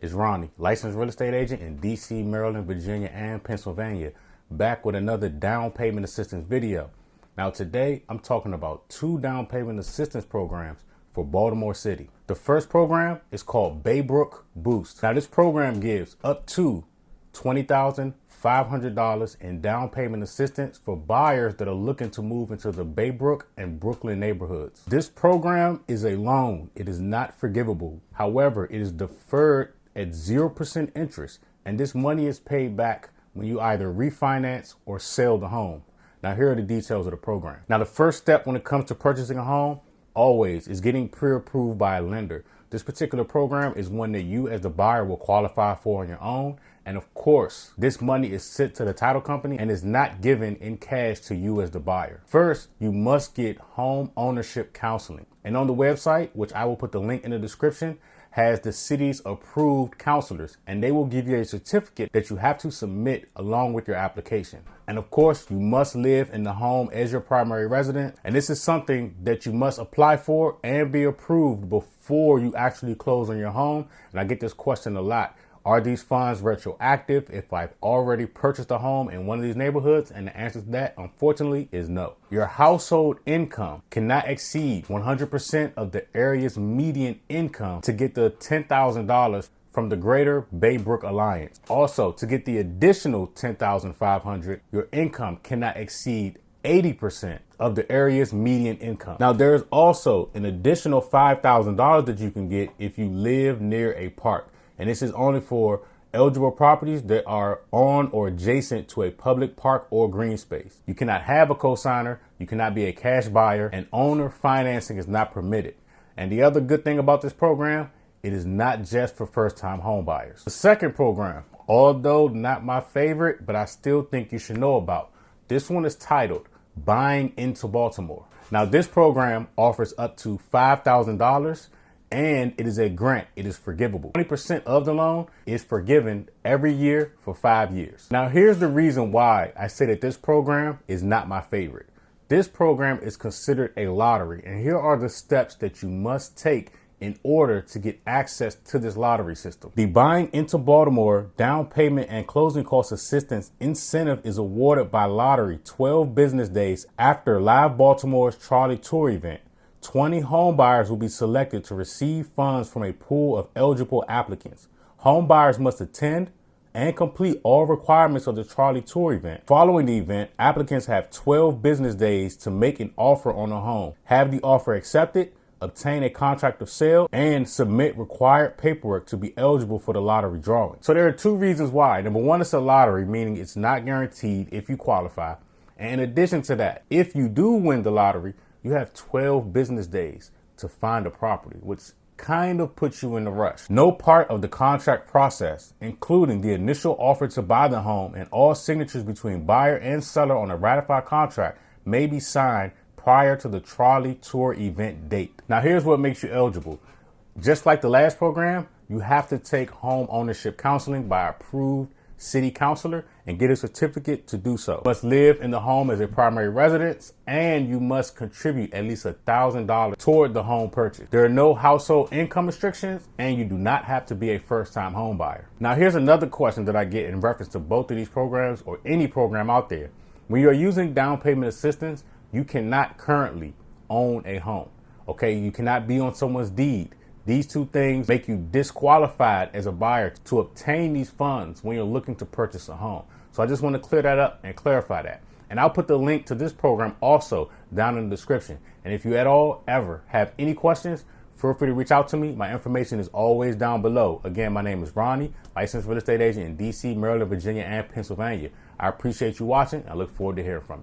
It's Ronnie, licensed real estate agent in DC, Maryland, Virginia, and Pennsylvania, back with another down payment assistance video. Now today, I'm talking about 2 down payment assistance programs for Baltimore City. The first program is called Baybrook Boost. Now this program gives up to $20,500 in down payment assistance for buyers that are looking to move into the Baybrook and Brooklyn neighborhoods. This program is a loan. It is not forgivable. However, it is deferred at 0% interest, and this money is paid back when you either refinance or sell the home. Now here are the details of the program. Now the first step when it comes to purchasing a home always is getting pre-approved by a lender. This particular program is one that you as the buyer will qualify for on your own. And of course, this money is sent to the title company and is not given in cash to you as the buyer. First, you must get home ownership counseling. And on the website, which I will put the link in the description, has the city's approved counselors, and they will give you a certificate that you have to submit along with your application. And of course, you must live in the home as your primary resident. And this is something that you must apply for and be approved before you actually close on your home. And I get this question a lot. Are these funds retroactive if I've already purchased a home in one of these neighborhoods? And the answer to that, unfortunately, is no. Your household income cannot exceed 100% of the area's median income to get the $10,000 from the Greater Baybrook Alliance. Also, to get the additional $10,500, your income cannot exceed 80% of the area's median income. Now, there's also an additional $5,000 that you can get if you live near a park. And this is only for eligible properties that are on or adjacent to a public park or green space. You cannot have a cosigner, you cannot be a cash buyer, and owner financing is not permitted. And the other good thing about this program, it is not just for first-time home buyers. The second program, although not my favorite, but I still think you should know about. This one is titled Buying Into Baltimore. Now this program offers up to $5,000 and it is a grant. It is forgivable. 20% of the loan is forgiven every year for 5 years. Now, here's the reason why I say that this program is not my favorite. This program is considered a lottery, and here are the steps that you must take in order to get access to this lottery system. The Buying Into Baltimore down payment and closing cost assistance incentive is awarded by lottery 12 business days after Live Baltimore's Trolley Tour event. 20 home buyers will be selected to receive funds from a pool of eligible applicants. Home buyers must attend and complete all requirements of the Trolley Tour event. Following the event, applicants have 12 business days to make an offer on a home, have the offer accepted, obtain a contract of sale, and submit required paperwork to be eligible for the lottery drawing. So there are 2 reasons why. Number 1, it's a lottery, meaning it's not guaranteed if you qualify. And in addition to that, if you do win the lottery, you have 12 business days to find a property, which kind of puts you in a rush. No part of the contract process, including the initial offer to buy the home and all signatures between buyer and seller on a ratified contract, may be signed prior to the Trolley Tour event date. Now, here's what makes you eligible. Just like the last program, you have to take home ownership counseling by approved city counselor and get a certificate to do so. You must live in the home as a primary residence, and you must contribute at least $1,000 toward the home purchase. There are no household income restrictions, and you do not have to be a first-time home buyer. Now, here's another question that I get in reference to both of these programs or any program out there. When you're using down payment assistance, you cannot currently own a home. Okay, you cannot be on someone's deed. These 2 things make you disqualified as a buyer to obtain these funds when you're looking to purchase a home. So I just want to clear that up and clarify that. And I'll put the link to this program also down in the description. And if you at all ever have any questions, feel free to reach out to me. My information is always down below. Again, my name is Ronnie, licensed real estate agent in DC, Maryland, Virginia, and Pennsylvania. I appreciate you watching. I look forward to hearing from you.